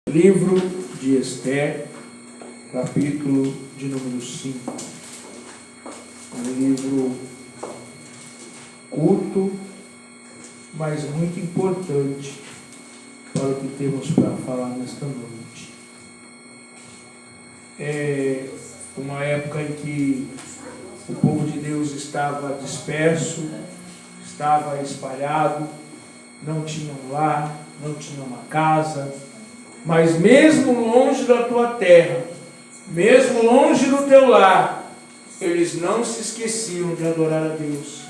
Livro de Esther, capítulo de número 5. Um livro curto, mas muito importante para o que temos para falar nesta noite. É uma época em que o povo de Deus estava disperso, estava espalhado, não tinha um lar, não tinha uma casa, mas mesmo longe da tua terra, mesmo longe do teu lar, eles não se esqueciam de adorar a Deus.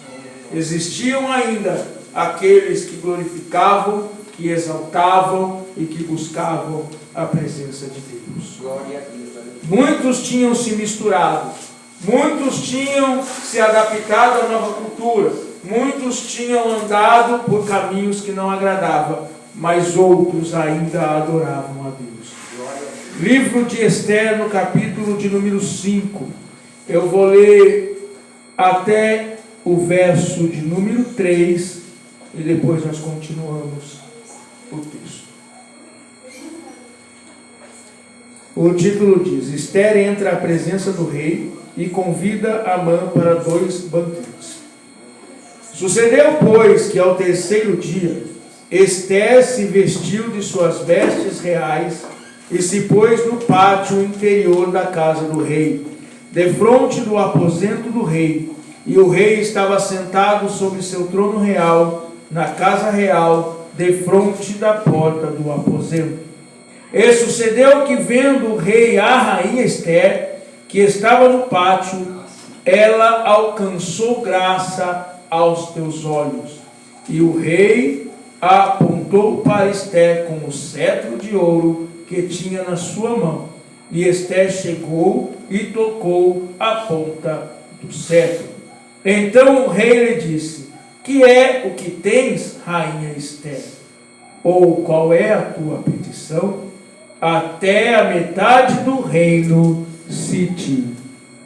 Existiam ainda aqueles que glorificavam, que exaltavam e que buscavam a presença de Deus. Glória a Deus. Muitos tinham se misturado, muitos tinham se adaptado à nova cultura, muitos tinham andado por caminhos que não agradavam, mas outros ainda adoravam a Deus. Livro de Esther, no capítulo de número 5. Eu vou ler até o verso de número 3 e depois nós continuamos o texto. O título diz: Esther entra à presença do rei e convida Amã para 2 banquetes. Sucedeu, pois, que ao terceiro dia Esther se vestiu de suas vestes reais e se pôs no pátio interior da casa do rei, defronte do aposento do rei, e o rei estava sentado sobre seu trono real, na casa real, defronte da porta do aposento. E sucedeu que, vendo o rei a rainha Esther, que estava no pátio, ela alcançou graça aos teus olhos, e o rei apontou para Esther com o cetro de ouro que tinha na sua mão. E Esther chegou e tocou a ponta do cetro. Então o rei lhe disse: que é o que tens, rainha Esther? Ou qual é a tua petição? Até a metade do reino se te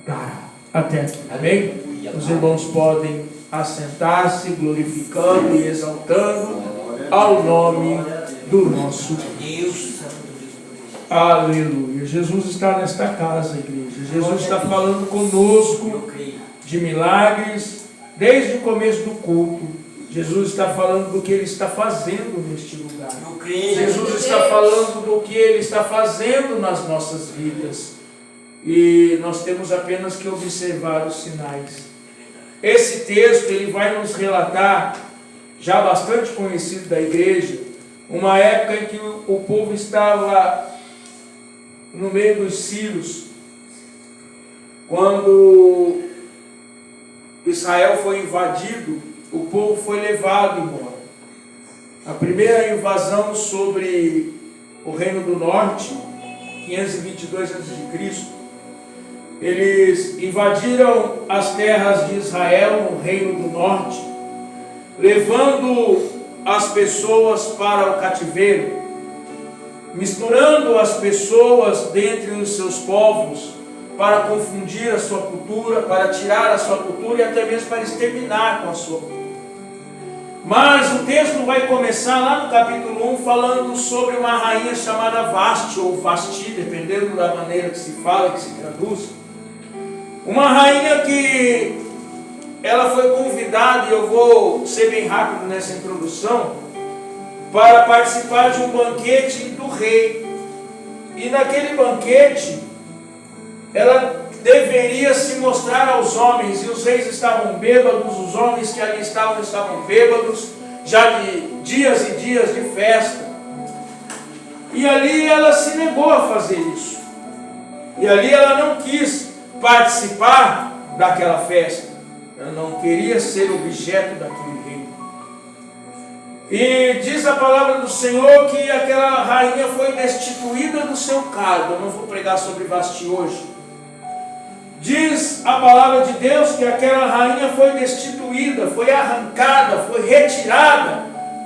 dará. Até aqui, amém? Os irmãos podem assentar-se, glorificando e exaltando ao nome do nosso Deus. Aleluia. Jesus está nesta casa, igreja. Jesus está falando conosco de milagres desde o começo do culto. Jesus está falando do que Ele está fazendo neste lugar. Jesus está falando do que Ele está fazendo nas nossas vidas. E nós temos apenas que observar os sinais. Esse texto ele vai nos relatar, já bastante conhecido da igreja, uma época em que o povo estava no meio dos sírios, quando Israel foi invadido, o povo foi levado embora. A primeira invasão sobre o Reino do Norte, 522 a.C., eles invadiram as terras de Israel, no Reino do Norte, levando as pessoas para o cativeiro, misturando as pessoas dentre os seus povos, para confundir a sua cultura, para tirar a sua cultura e até mesmo para exterminar com a sua cultura. Mas o texto vai começar lá no capítulo 1 falando sobre uma rainha chamada Vasti, ou Vasti, dependendo da maneira que se fala, que se traduz. Uma rainha que ela foi convidada, e eu vou ser bem rápido nessa introdução, para participar de um banquete do rei. E naquele banquete, ela deveria se mostrar aos homens, e os reis estavam bêbados, os homens que ali estavam bêbados, já de dias e dias de festa. E ali ela se negou a fazer isso. E ali ela não quis participar daquela festa. Ela não queria ser objeto daquele rei. E diz a palavra do Senhor que aquela rainha foi destituída do seu cargo. Eu não vou pregar sobre Vasti hoje. Diz a palavra de Deus que aquela rainha foi destituída, foi arrancada, foi retirada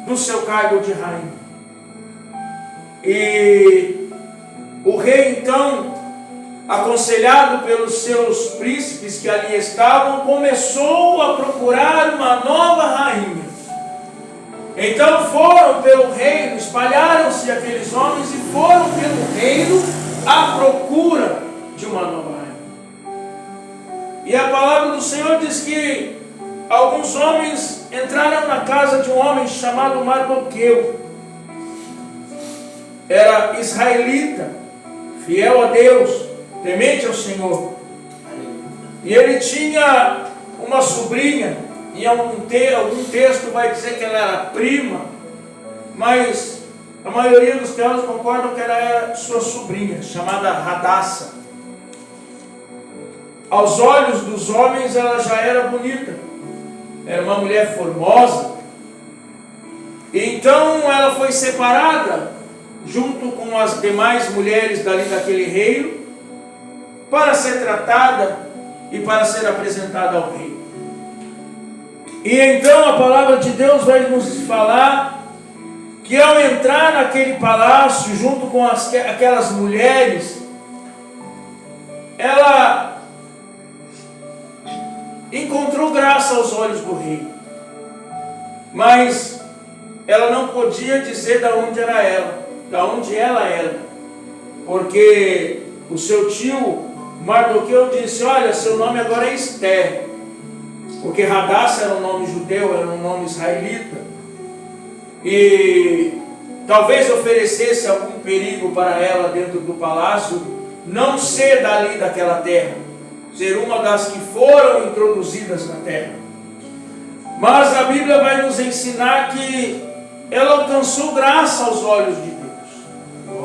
do seu cargo de rainha. E o rei então, aconselhado pelos seus príncipes que ali estavam, começou a procurar uma nova rainha. Então foram pelo reino, espalharam-se aqueles homens e foram pelo reino à procura de uma nova rainha. E a palavra do Senhor diz que alguns homens entraram na casa de um homem chamado Mardoqueu. Era israelita, fiel a Deus, temente ao Senhor. E ele tinha uma sobrinha, e algum texto vai dizer que ela era prima, mas a maioria dos teólogos concordam que ela era sua sobrinha, chamada Radassa. Aos olhos dos homens ela já era bonita, era uma mulher formosa. E então ela foi separada junto com as demais mulheres dali daquele reino para ser tratada e para ser apresentada ao rei. E então a palavra de Deus vai nos falar que ao entrar naquele palácio junto com aquelas mulheres, ela encontrou graça aos olhos do rei, mas ela não podia dizer de onde era ela, de onde ela era, porque o seu tio Mardoqueu disse: olha, seu nome agora é Esther, porque Radassa era um nome judeu, era um nome israelita, e talvez oferecesse algum perigo para ela dentro do palácio, não ser dali daquela terra, ser uma das que foram introduzidas na terra. Mas a Bíblia vai nos ensinar que ela alcançou graça aos olhos de Deus,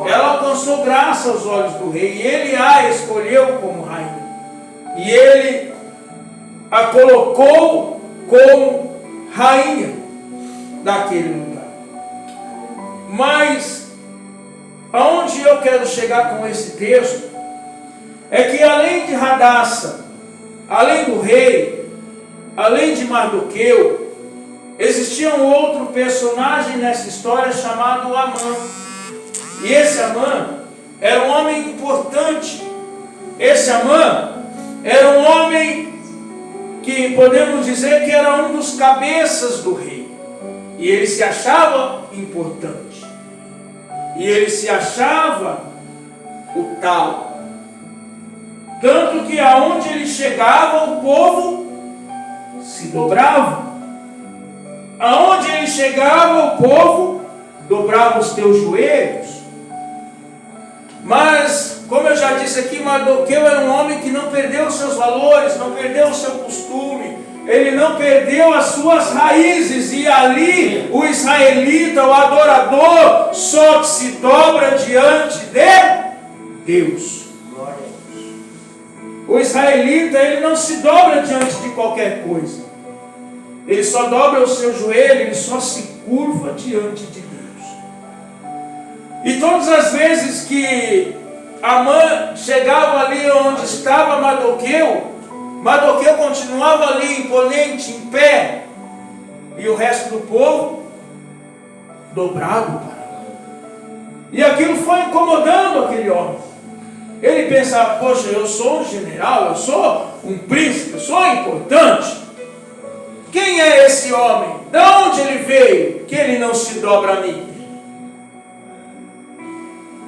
ela alcançou graça aos olhos do rei, e ele a escolheu como rainha, e ele a colocou como rainha daquele lugar. Mas aonde eu quero chegar com esse texto é que além de Radassa, além do rei, além de Mardoqueu, existia um outro personagem nessa história chamado Amã. E esse Amã era um homem importante. Esse Amã era um homem que podemos dizer que era um dos cabeças do rei. E ele se achava importante. E ele se achava o tal. Tanto que aonde ele chegava, o povo se dobrava. Aonde ele chegava, o povo dobrava os teus joelhos. Mas, como eu já disse aqui, Mardoqueu era um homem que não perdeu os seus valores, não perdeu o seu costume, ele não perdeu as suas raízes, e ali o israelita, o adorador, só se dobra diante de Deus. O israelita, ele não se dobra diante de qualquer coisa, ele só dobra o seu joelho, ele só se curva diante de Deus. E todas as vezes que Amã chegava ali onde estava Mardoqueu, Mardoqueu continuava ali imponente, em pé, e o resto do povo dobrado para lá. E aquilo foi incomodando aquele homem. Ele pensava: poxa, eu sou um general, eu sou um príncipe, eu sou importante. Quem é esse homem? De onde ele veio que ele não se dobra a mim?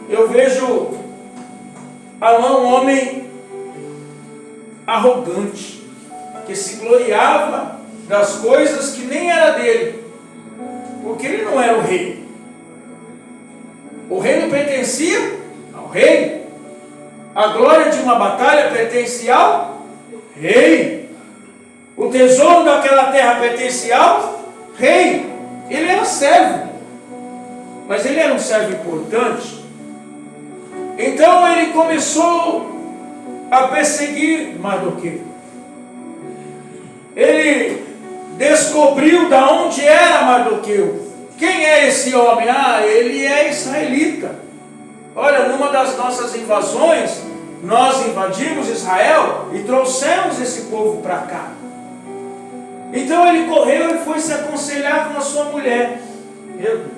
Eu vejo Amã um homem arrogante, que se gloriava das coisas que nem era dele, porque ele não era o rei. O reino pertencia ao rei, a glória de uma batalha pertencia ao rei, o tesouro daquela terra pertencia ao rei. Ele era servo, mas ele era um servo importante. Então ele começou a perseguir Mardoqueu. Ele descobriu de onde era Mardoqueu. Quem é esse homem? Ah, ele é israelita. Olha, numa das nossas invasões, nós invadimos Israel e trouxemos esse povo para cá. Então ele correu e foi se aconselhar com a sua mulher. Meu Deus.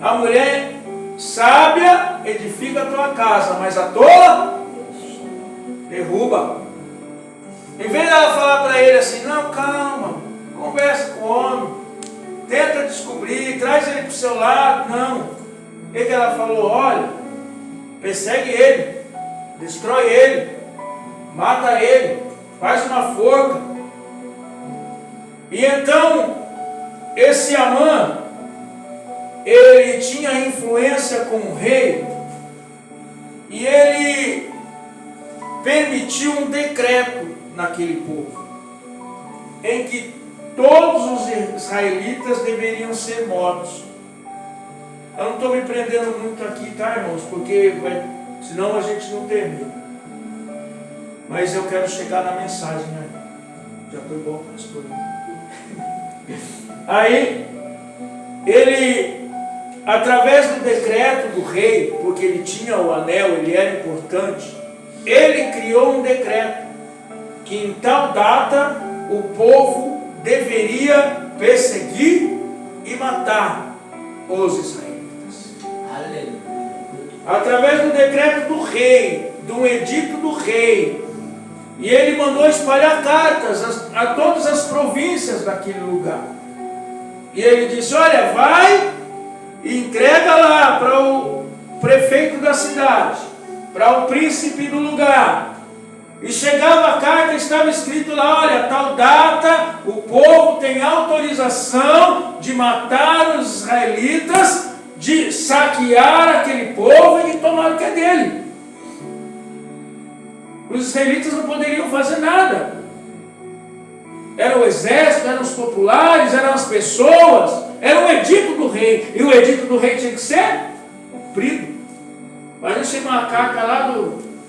A mulher sábia edifica a tua casa, mas a tola derruba. Em vez dela falar para ele assim: não, calma, conversa com o homem, tenta descobrir, traz ele para o seu lado. Não. O que ela falou? Olha, persegue ele, destrói ele, mata ele, faz uma forca. E então, esse Amã, ele tinha influência com o rei, e ele permitiu um decreto naquele povo, em que todos os israelitas deveriam ser mortos. Eu não estou me prendendo muito aqui, tá, irmãos? Porque senão a gente não termina. Mas eu quero chegar na mensagem, né? Já foi bom, pastor. Aí, ele, através do decreto do rei, porque ele tinha o anel, ele era importante, ele criou um decreto que em tal data o povo deveria perseguir e matar os israelitas. Aleluia. Através do decreto do rei, do edito do rei, e ele mandou espalhar cartas a todas as províncias daquele lugar. E ele disse: olha, vai e entrega lá para o prefeito da cidade, para o príncipe do lugar. E chegava a carta, estava escrito lá: olha, tal data, o povo tem autorização de matar os israelitas, de saquear aquele povo e de tomar o que é dele. Os israelitas não poderiam fazer nada. Era o exército, eram os populares, eram as pessoas, era o edito do rei. E o edito do rei tinha que ser cumprido. Mas não chega uma carta lá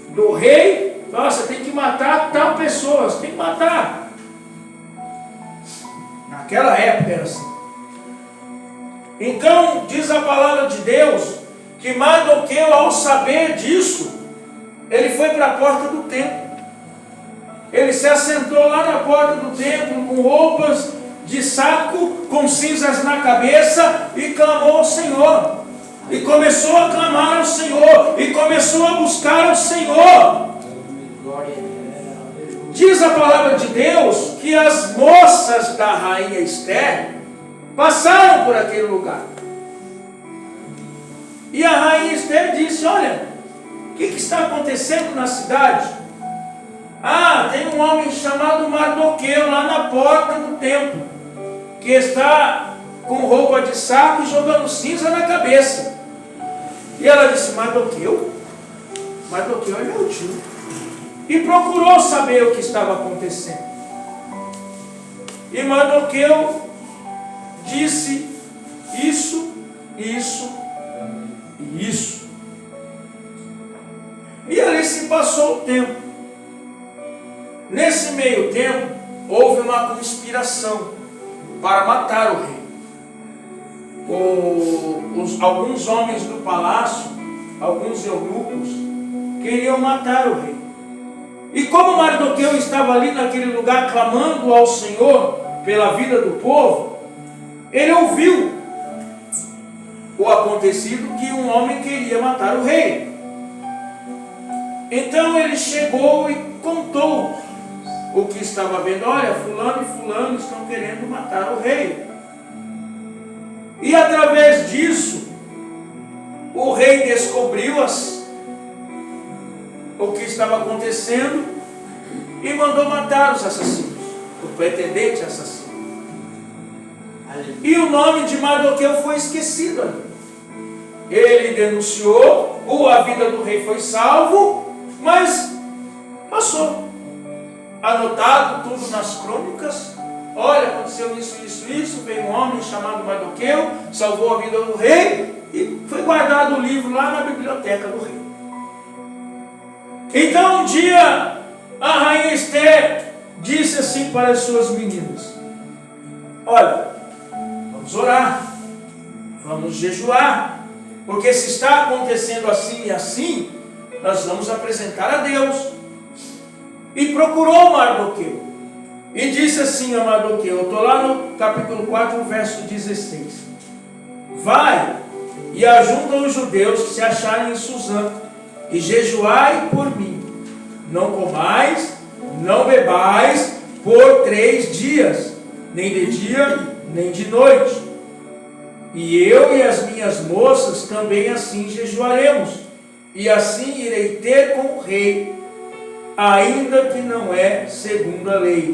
do rei: nossa, tem que matar tal pessoa, você tem que matar. Naquela época era assim. Então, diz a palavra de Deus, que Mardoqueu, ao saber disso, ele foi para a porta do templo. Ele se assentou lá na porta do templo, com roupas de saco, com cinzas na cabeça, e clamou ao Senhor. E começou a clamar ao Senhor, e começou a buscar ao Senhor. Diz a palavra de Deus que as moças da rainha Esther passaram por aquele lugar. E a rainha Esther disse: olha, o que está acontecendo na cidade? Ah, tem um homem chamado Mardoqueu lá na porta do templo, que está com roupa de saco e jogando cinza na cabeça. E ela disse: Mardoqueu? Mardoqueu é meu tio. E procurou saber o que estava acontecendo. E Mardoqueu disse isso, isso e isso. E ali se passou o tempo. Nesse meio tempo, houve uma conspiração para matar o rei. Alguns homens do palácio, alguns eunucos, queriam matar o rei. E como Mardoqueu estava ali naquele lugar clamando ao Senhor pela vida do povo, ele ouviu o acontecido, que um homem queria matar o rei. Então ele chegou e contou o que estava vendo. Olha, fulano e fulano estão querendo matar o rei. E através disso, o rei descobriu o que estava acontecendo e mandou matar os assassinos, o pretendente assassino. E o nome de Mardoqueu foi esquecido ali. Ele denunciou, a vida do rei foi salvo, mas passou. Anotado tudo nas crônicas. Olha, aconteceu isso, veio um homem chamado Mardoqueu, salvou a vida do rei, e foi guardado o livro lá na biblioteca do rei. Então um dia a rainha Esther disse assim para as suas meninas: olha, vamos orar, vamos jejuar, porque se está acontecendo assim e assim, nós vamos apresentar a Deus. E procurou Mardoqueu e disse assim a Mardoqueu, eu estou lá no capítulo 4, verso 16: vai e ajunta os judeus que se acharem em Suzã, e jejuai por mim, não comais, não bebais por 3 dias, nem de dia, nem de noite. E eu e as minhas moças também assim jejuaremos, e assim irei ter com o rei, ainda que não é segundo a lei,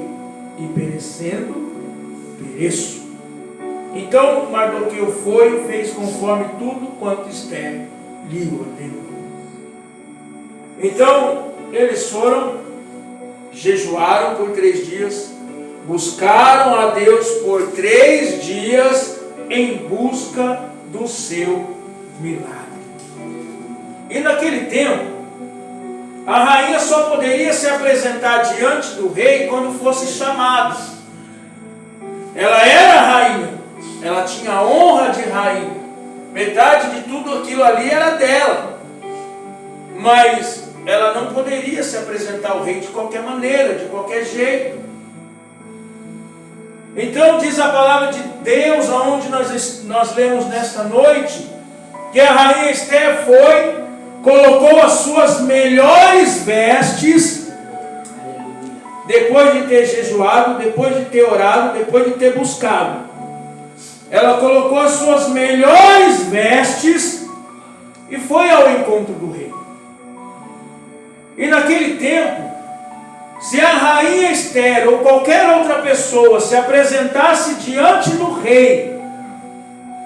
e perecendo, pereço. Então Mardoqueu foi e fez conforme tudo quanto Esther lhe ordenou. Então eles foram, jejuaram por 3 dias, buscaram a Deus por 3 dias em busca do seu milagre. E naquele tempo, a rainha só poderia se apresentar diante do rei quando fosse chamada. Ela era rainha, ela tinha a honra de rainha, metade de tudo aquilo ali era dela, mas ela não poderia se apresentar ao rei de qualquer maneira, de qualquer jeito. Então diz a palavra de Deus, aonde nós lemos nesta noite, que a rainha Esther foi, colocou as suas melhores vestes, depois de ter jejuado, depois de ter orado, depois de ter buscado. Ela colocou as suas melhores vestes e foi ao encontro do rei. E naquele tempo, se a rainha Esther ou qualquer outra pessoa se apresentasse diante do rei,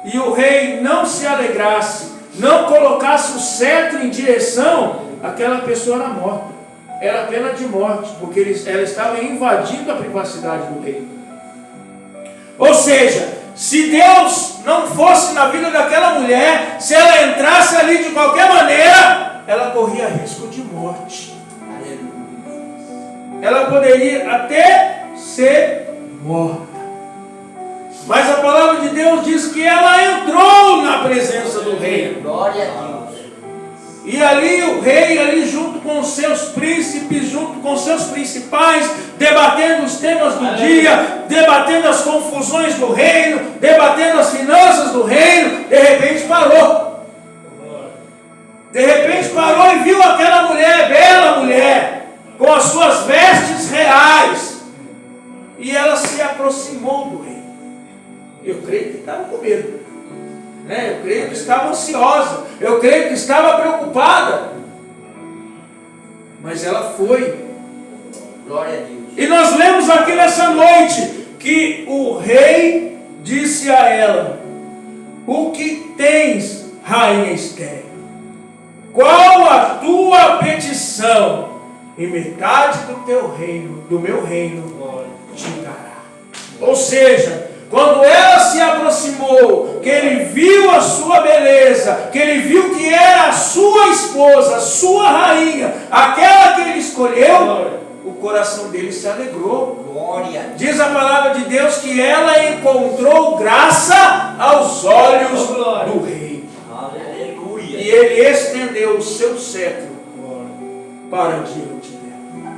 e o rei não se alegrasse, não colocasse o cetro em direção, aquela pessoa era morta. Era pena de morte, porque ela estava invadindo a privacidade do rei. Ou seja, se Deus não fosse na vida daquela mulher, se ela entrasse ali de qualquer maneira, ela corria risco de morte. Ela poderia até ser morta. Mas a palavra de Deus diz que ela entrou na presença do rei. Glória a Deus. E ali o rei, ali junto com os seus príncipes, junto com os seus principais, debatendo os temas do dia, debatendo as confusões do reino, debatendo as finanças do reino, de repente parou. De repente parou e viu aquela mulher, bela mulher, com as suas vestes reais. E ela se aproximou do rei. Eu creio que estava com medo. Eu creio que estava ansiosa. Eu creio que estava preocupada. Mas ela foi. Glória a Deus. E nós lemos aqui nessa noite que o rei disse a ela: o que tens, rainha Esther? Qual a tua petição? E metade do teu reino, do meu reino, te dará. Ou seja, quando ela se aproximou, que ele viu a sua beleza, que ele viu que era a sua esposa, a sua rainha, aquela que ele escolheu, o coração dele se alegrou. Glória. Diz a palavra de Deus que ela encontrou graça aos olhos do rei. Aleluia. E ele estendeu o seu cetro para diante dela.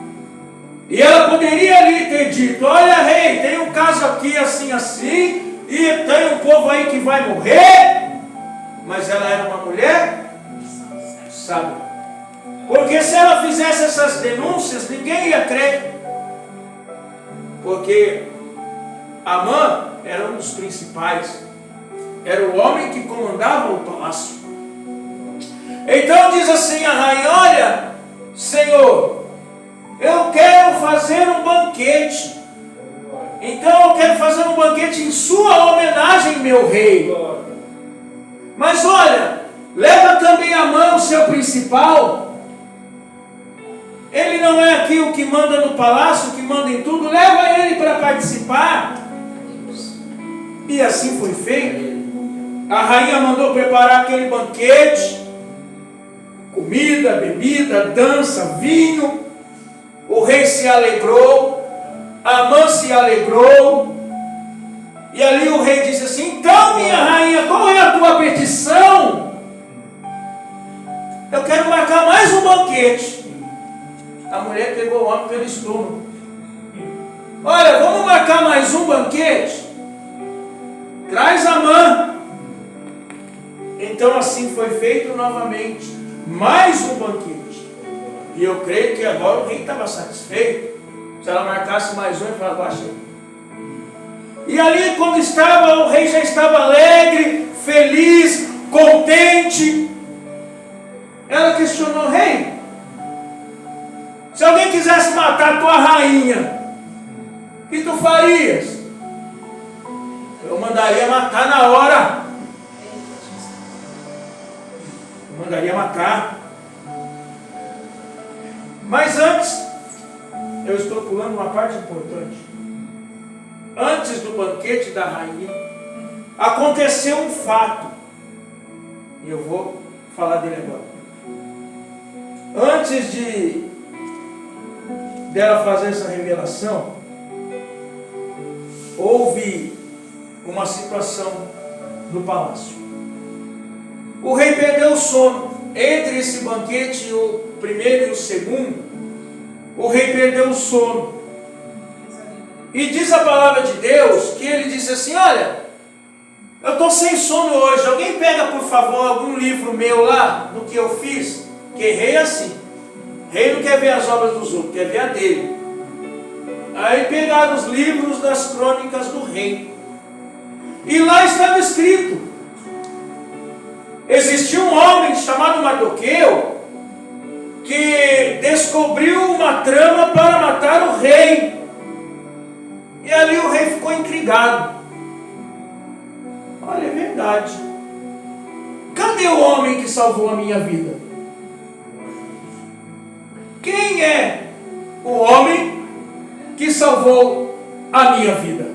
E ela poderia ali ter dito: olha, rei, tem um caso aqui assim, assim, e tem um povo aí que vai morrer. Mas ela era uma mulher sábia. Porque se ela fizesse essas denúncias, ninguém ia crer. Porque Amã era um dos principais. Era o homem que comandava o palácio. Então diz assim a rainha: olha, Senhor, eu quero fazer um banquete. Então eu quero fazer um banquete em sua homenagem, meu rei. Mas olha, leva também Amã, o seu principal. Ele não é aqui o que manda no palácio, o que manda em tudo. Leva ele para participar. E assim foi feito. A rainha mandou preparar aquele banquete. Comida, bebida, dança, vinho. O rei se alegrou, Amã se alegrou. E ali o rei disse assim: então, minha rainha, qual é a tua petição? Eu quero marcar mais um banquete. A mulher pegou o homem pelo estômago. Olha, vamos marcar mais um banquete? Traz Amã. Então assim foi feito novamente. Mais um banquete. E eu creio que agora o rei estava satisfeito. Se ela marcasse mais um, ele falava: E ali, quando estava, o rei já estava alegre, feliz, contente. Ela questionou: rei, se alguém quisesse matar a tua rainha, o que tu farias? Eu mandaria matar na hora. Eu mandaria matar. Mas antes, eu estou pulando uma parte importante. Antes do banquete da rainha, aconteceu um fato. E eu vou falar dele agora. Antes dela fazer essa revelação, houve uma situação no palácio. O rei perdeu o sono. Entre esse banquete, o primeiro e o segundo, o rei perdeu o sono. E diz a palavra de Deus que ele disse assim: olha, eu estou sem sono hoje, alguém pega por favor algum livro meu lá, do que eu fiz. Porque rei é assim, rei não quer ver as obras dos outros, quer ver a dele. Aí pegaram os livros das crônicas do rei, e lá estava escrito: existia um homem chamado Mardoqueu, que descobriu uma trama para matar o rei. E ali o rei ficou intrigado. Olha, é verdade. Cadê o homem que salvou a minha vida? Quem é o homem que salvou a minha vida?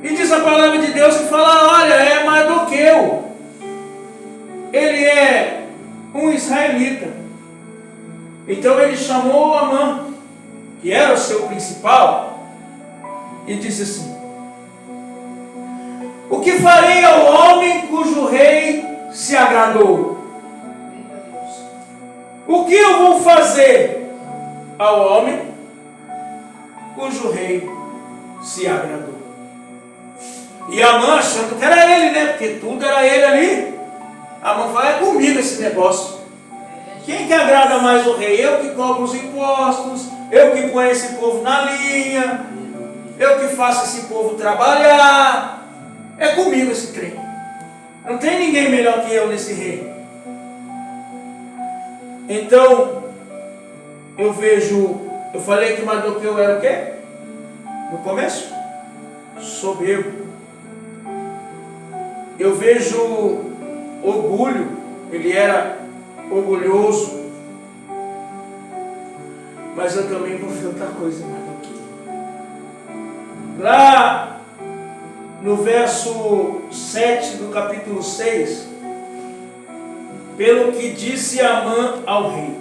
E diz a palavra de Deus que fala: olha, é Mardoqueu. Ele é um israelita. Então ele chamou Amã, que era o seu principal, e disse assim: o que farei ao homem cujo rei se agradou? O que eu vou fazer ao homem cujo rei se agradou? E Amã, achando que era ele, né? Porque tudo era ele ali. Amã fala: é comigo esse negócio. Quem que agrada mais o rei? Eu que cobro os impostos, eu que ponho esse povo na linha, eu que faço esse povo trabalhar. É comigo esse trem. Não tem ninguém melhor que eu nesse reino. Então, eu falei que Mardoqueu era o quê? No começo? Soberbo. Eu vejo orgulho, ele era orgulhoso. Mas eu também vou ver outra coisa, Mardoqueu. Lá no verso 7 do capítulo 6, pelo que disse Amã ao rei: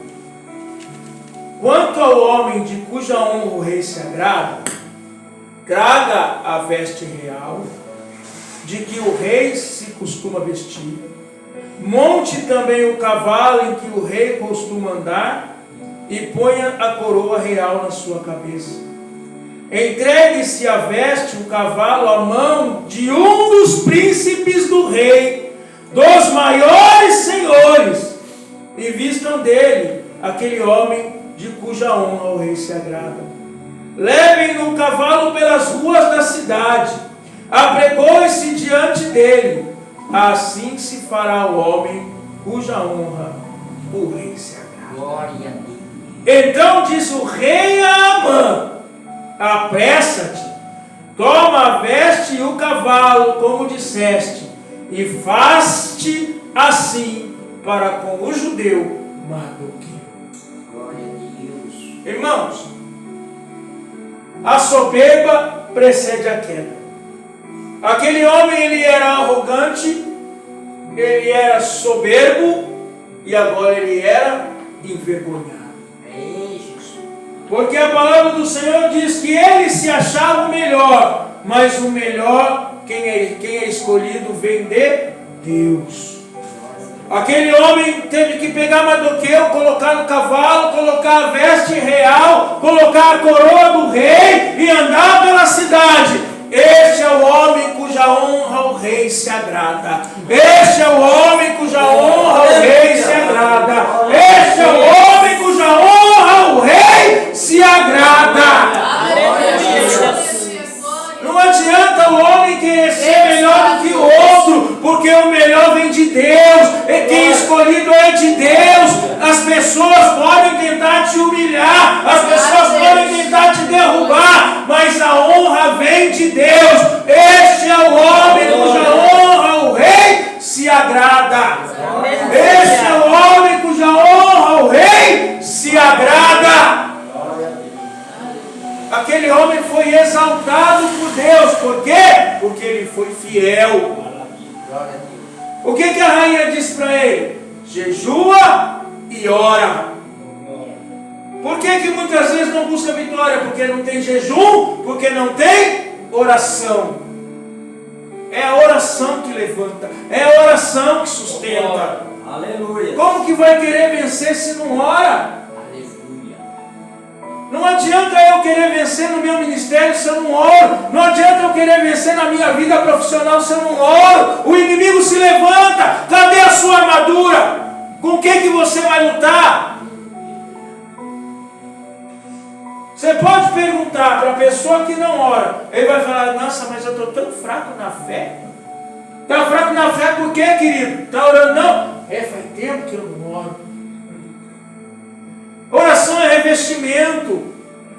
quanto ao homem de cuja honra o rei se agrada, traga a veste real, de que o rei se costuma vestir, monte também o cavalo em que o rei costuma andar, e ponha a coroa real na sua cabeça. Entregue-se a veste, o cavalo, à mão de um dos príncipes do rei, dos maiores senhores, e vistam dele aquele homem de cuja honra o rei se agrada. Levem-no o cavalo pelas ruas da cidade, apregoe-se diante dele, assim se fará o homem cuja honra o rei se agrada. Glória a Deus. Então disse o rei a Amã: apressa-te, toma a veste e o cavalo, como disseste, e faz-te assim para com o judeu Mardoqueu. Glória a Deus. Irmãos, a soberba precede a queda. Aquele homem, ele era arrogante, ele era soberbo, e agora ele era envergonhado. Porque a palavra do Senhor diz que ele se achava o melhor, mas o melhor, quem é escolhido, vem de Deus. Aquele homem teve que pegar Mardoqueu, colocar no cavalo, colocar a veste real, colocar a coroa do rei e andar pela cidade. Este é o homem cuja honra o rei se agrada. Este é o homem cuja honra o rei se agrada. Este é o homem cuja honra o rei se agrada. vem de Deus. Este é o homem cuja honra o rei se agrada. Este é o homem cuja honra o rei se agrada. Aquele homem foi exaltado por Deus. Por quê? Porque ele foi fiel. O que a rainha disse para ele? Jejua e ora. Por que muitas vezes não busca vitória? Porque não tem jejum, porque não tem oração. É a oração que levanta, é a oração que sustenta. Aleluia. Como que vai querer vencer se não ora? Aleluia. Não adianta eu querer vencer no meu ministério se eu não oro. Não adianta eu querer vencer na minha vida profissional se eu não oro. O inimigo se levanta. Cadê a sua armadura? Com que você vai lutar? Você pode perguntar para a pessoa que não ora. Ele vai falar, nossa, mas eu estou tão fraco na fé. Está fraco na fé por quê, querido? Está orando? Não. Faz tempo que eu não oro. Oração é revestimento.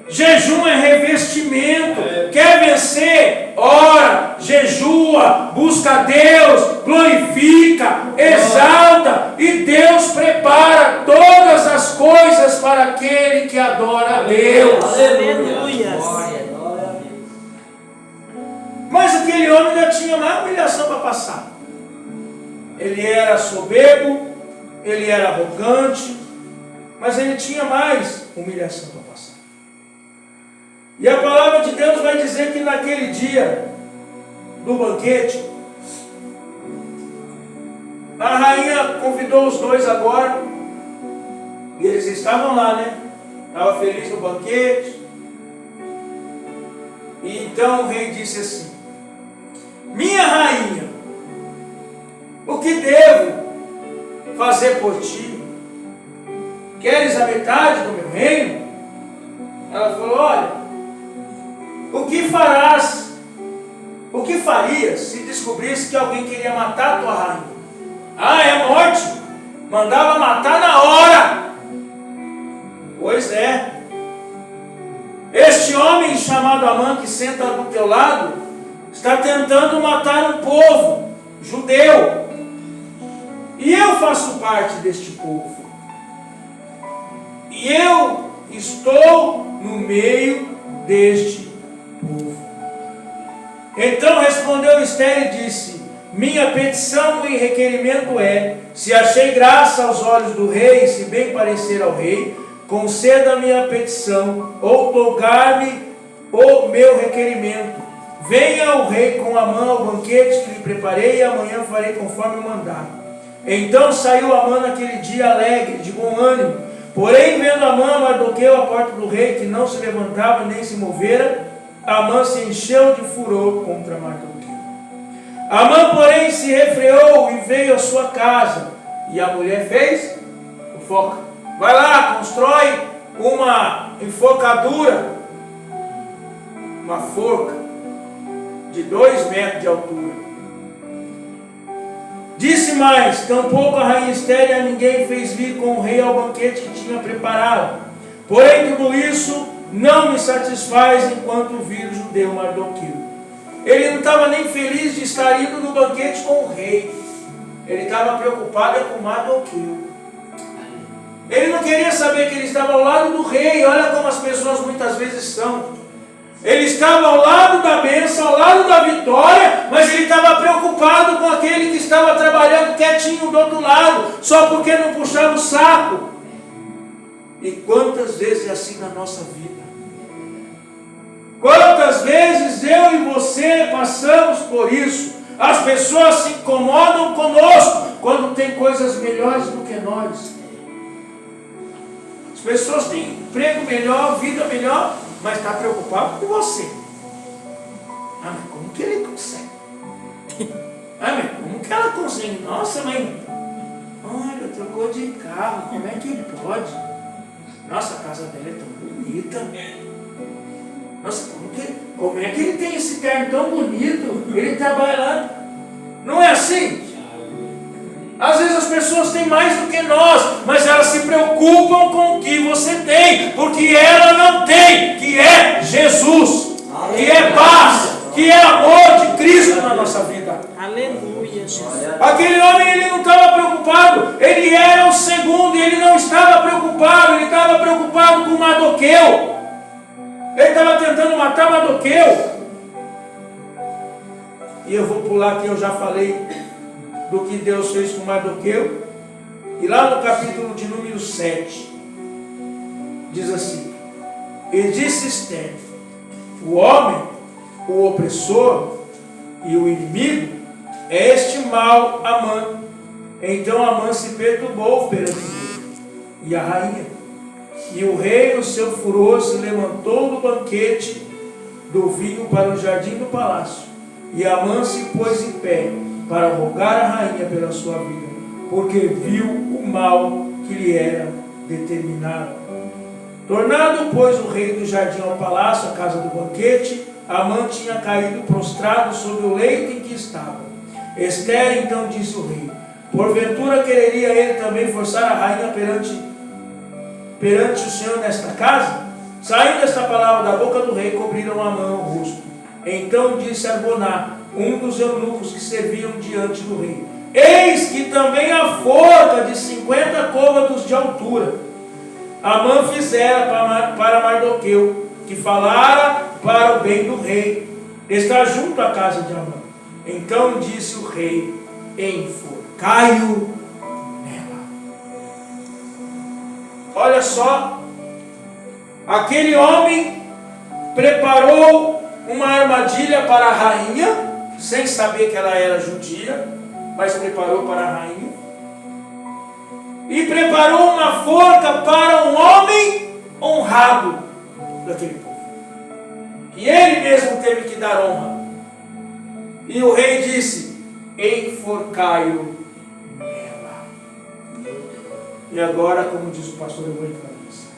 Jejum é revestimento. Quer vencer? Ora, jejua, busca Deus, glorifica, exalta, e Deus prepara todas as coisas para aquele que adora a Deus. Aleluia. Mas aquele homem ainda tinha mais humilhação para passar. Ele era soberbo, ele era arrogante, mas ele tinha mais humilhação para passar. E a palavra de Deus vai dizer que naquele dia do banquete, a rainha convidou os dois agora, e eles estavam lá, né? Estava feliz no banquete. E então o rei disse assim: minha rainha, o que devo fazer por ti? Queres a metade do meu reino? Ela falou: olha, o que farás? O que farias se descobrisse que alguém queria matar a tua rainha? Ah, é morte? Mandava matar na hora. Pois é. Este homem chamado Amã, que senta do teu lado, está tentando matar um povo judeu. E eu faço parte deste povo. E eu estou no meio deste povo. Então respondeu Esther e disse: minha petição e requerimento é: se achei graça aos olhos do rei, se bem parecer ao rei, conceda a minha petição, outorgar-me o meu requerimento. Venha o rei com Amã ao banquete que lhe preparei, e amanhã farei conforme o mandado. Então saiu Amã naquele dia alegre, de bom ânimo. Porém, vendo Amã, Mardoqueu à porta do rei, que não se levantava nem se movera, Amã se encheu de furor contra Mardoqueu. Amã, porém, se refreou e veio à sua casa. E a mulher fez fofoca. Vai lá, constrói uma enforcadura, uma forca de 2 metros de altura. Disse mais: tampouco a rainha Esther a ninguém fez vir com o rei ao banquete que tinha preparado. Porém, tudo isso não me satisfaz enquanto vir o judeu Mardoqueu. Ele não estava nem feliz de estar indo no banquete com o rei. Ele estava preocupado com Mardoqueu. Ele não queria saber que ele estava ao lado do rei. Olha como as pessoas muitas vezes são. Ele estava ao lado da bênção, ao lado da vitória, mas ele estava preocupado com aquele que estava trabalhando quietinho do outro lado, só porque não puxava o saco. E quantas vezes é assim na nossa vida? Quantas vezes eu e você passamos por isso? As pessoas se incomodam conosco quando tem coisas melhores do que nós. As pessoas têm emprego melhor, vida melhor, mas está preocupado com você. Ah, mas como que ele consegue? Ah, mas como que ela consegue? Nossa, mãe, olha, trocou de carro, como é que ele pode? Nossa, a casa dela é tão bonita. Nossa, como é que ele tem esse terno tão bonito? Ele trabalha lá. Não é assim? Às vezes as pessoas têm mais do que nós, mas elas se preocupam com o que você tem, porque ela não tem, que é Jesus. que é paz, que é amor de Cristo na nossa vida. Aleluia, Jesus. Aquele homem, ele não estava preocupado, ele era o segundo e ele não estava preocupado, ele estava preocupado com Mardoqueu. Ele estava tentando matar Mardoqueu. E eu vou pular aqui, eu já falei do que Deus fez com Mardoqueu. E lá no capítulo de número 7, diz assim: e disse Esther, o homem, o opressor e o inimigo é este mal Amã. Então Amã se perturbou perante ele e a rainha. E o rei, no seu furor, se levantou do banquete do vinho para o jardim do palácio. E Amã se pôs em pé para rogar a rainha pela sua vida, porque viu o mal que lhe era determinado. Tornado, pois, o rei do jardim ao palácio, a casa do banquete, Amã tinha caído prostrado sobre o leito em que estava. Esther então disse ao rei: porventura quereria ele também forçar a rainha perante o Senhor nesta casa? Saindo esta palavra da boca do rei, cobriram Amã o rosto. Então disse Arboná, um dos eunucos que serviam diante do rei: eis que também a forca de 50 côvados de altura Amã fizera para Mardoqueu, que falara para o bem do rei, está junto à casa de Amã. Então disse o rei: enforcai-o nela. Olha só, aquele homem preparou uma armadilha para a rainha, sem saber que ela era judia, mas preparou para a rainha. E preparou uma forca para um homem honrado daquele povo, que ele mesmo teve que dar honra. E o rei disse: enforcai-o nela. E agora, como diz o pastor, eu vou entrar nisso.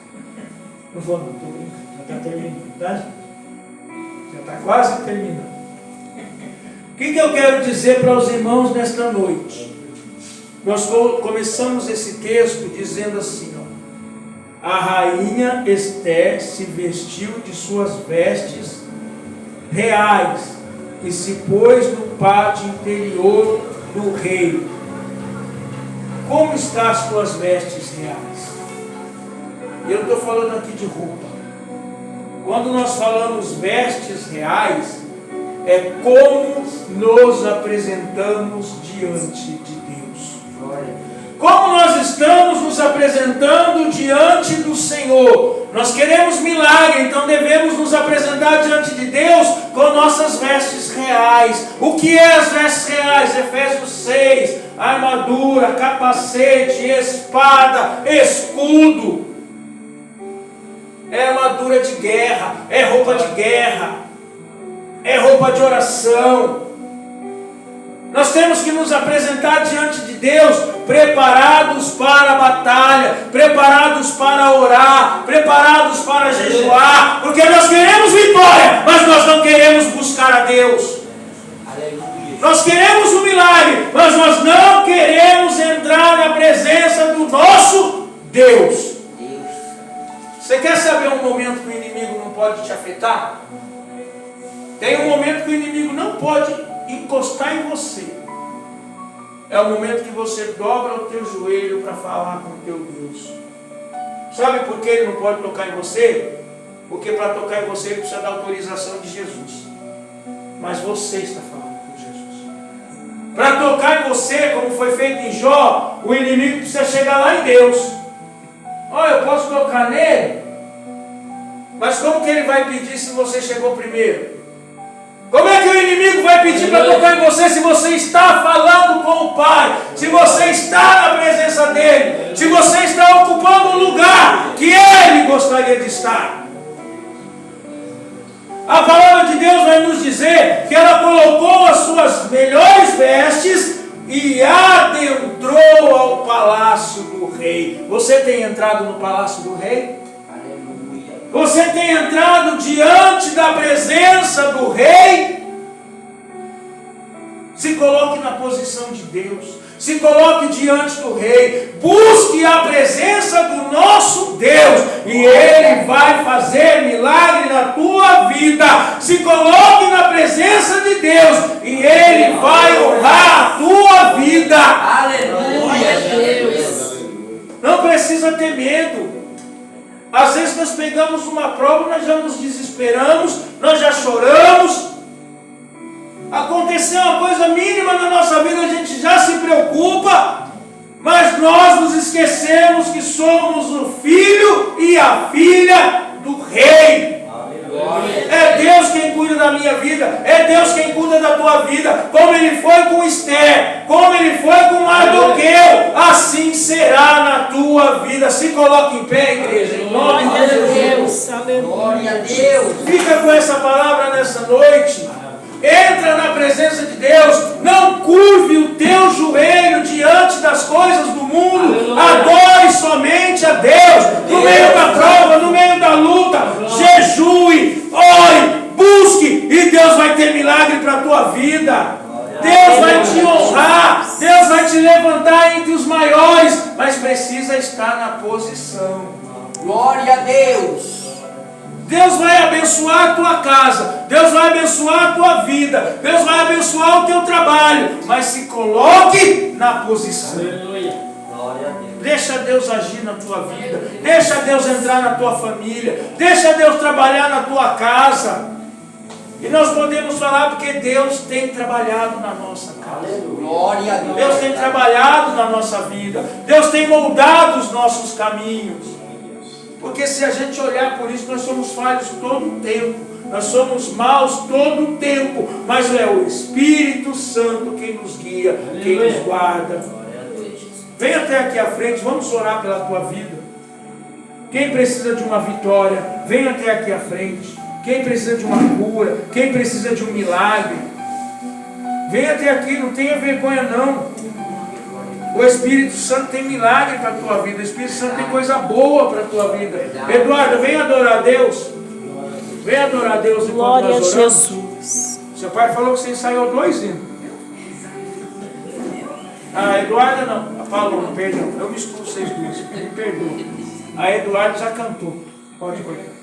Não vou não, estou brincando, já está terminando, tá? Já está quase terminando. O que eu quero dizer para os irmãos nesta noite? Nós começamos esse texto dizendo assim, ó: a rainha Esther se vestiu de suas vestes reais e se pôs no pátio interior do rei. Como estão as tuas vestes reais? E eu estou falando aqui de roupa. Quando nós falamos vestes reais, é como nos apresentamos diante de Deus. Como nós estamos nos apresentando diante do Senhor. Nós queremos milagre, então devemos nos apresentar diante de Deus com nossas vestes reais. O que é as vestes reais? Efésios 6, armadura, capacete, espada, escudo. É armadura de guerra, é roupa de guerra, é roupa de oração. Nós temos que nos apresentar diante de Deus preparados para a batalha, preparados para orar, preparados para jejuar, porque nós queremos vitória, mas nós não queremos buscar a Deus. Nós queremos um milagre, mas nós não queremos entrar na presença do nosso Deus. Você quer saber um momento que o inimigo não pode te afetar? Tem um momento que o inimigo não pode encostar em você. É o momento que você dobra o teu joelho para falar com o teu Deus. Sabe por que ele não pode tocar em você? Porque para tocar em você ele precisa da autorização de Jesus. Mas você está falando com Jesus. Para tocar em você, como foi feito em Jó, o inimigo precisa chegar lá em Deus. Olha, eu posso tocar nele, mas como que ele vai pedir se você chegou primeiro? Como é que o inimigo vai pedir para tocar em você se você está falando com o Pai? Se você está na presença dele? Se você está ocupando um lugar que ele gostaria de estar? A palavra de Deus vai nos dizer que ela colocou as suas melhores vestes e adentrou ao palácio do rei. Você tem entrado no palácio do rei? Você tem entrado diante da presença do rei? Se coloque na posição de Deus. Se coloque diante do Rei. Busque a presença do nosso Deus. E Ele vai fazer milagre na tua vida. Se coloque na presença de Deus. E Ele vai honrar a tua vida. Aleluia, Deus. Não precisa ter medo. Às vezes nós pegamos uma prova, nós já nos desesperamos, nós já choramos. Aconteceu uma coisa mínima na nossa vida, a gente já se preocupa, mas nós nos esquecemos que somos o filho e a filha do Rei. É Deus quem cuida da minha vida, é Deus quem cuida da tua vida, como Ele foi com Esther, como Ele foi com Mardoqueu, assim será na tua vida. Se coloque em pé, igreja, em nome de Jesus. Glória a Deus. Fica com essa palavra nessa noite. Entra na presença de Deus. Não curve o teu joelho diante das coisas do mundo. Adore somente a Deus. No meio da prova, no meio da luta, jejue, ore, busque, e Deus vai ter milagre para a tua vida. Deus vai te honrar. Deus vai te levantar entre os maiores, mas precisa estar na posição. Glória a Deus. Deus vai abençoar a tua casa, Deus vai abençoar a tua vida, Deus vai abençoar o teu trabalho, mas se coloque na posição. Glória a Deus. Deixa Deus agir na tua vida, deixa Deus entrar na tua família, deixa Deus trabalhar na tua casa. E nós podemos falar porque Deus tem trabalhado na nossa casa. Glória a Deus. Deus tem trabalhado na nossa vida, Deus tem moldado os nossos caminhos. Porque se a gente olhar por isso, nós somos falhos todo o tempo. Nós somos maus todo o tempo. Mas é o Espírito Santo quem nos guia, quem nos guarda. Vem até aqui à frente, vamos orar pela tua vida. Quem precisa de uma vitória, vem até aqui à frente. Quem precisa de uma cura, quem precisa de um milagre, vem até aqui, não tenha vergonha não. O Espírito Santo tem milagre para a tua vida. O Espírito Santo tem coisa boa para a tua vida. Eduardo, vem adorar a Deus. Vem adorar a Deus enquanto Glória a nós oramos. Jesus. Seu pai falou que você ensaiou 2 hinos. A Eduarda não. A Paloma, perdão. Eu misturo vocês dois. Me perdoa. A Eduarda já cantou. Pode cortar.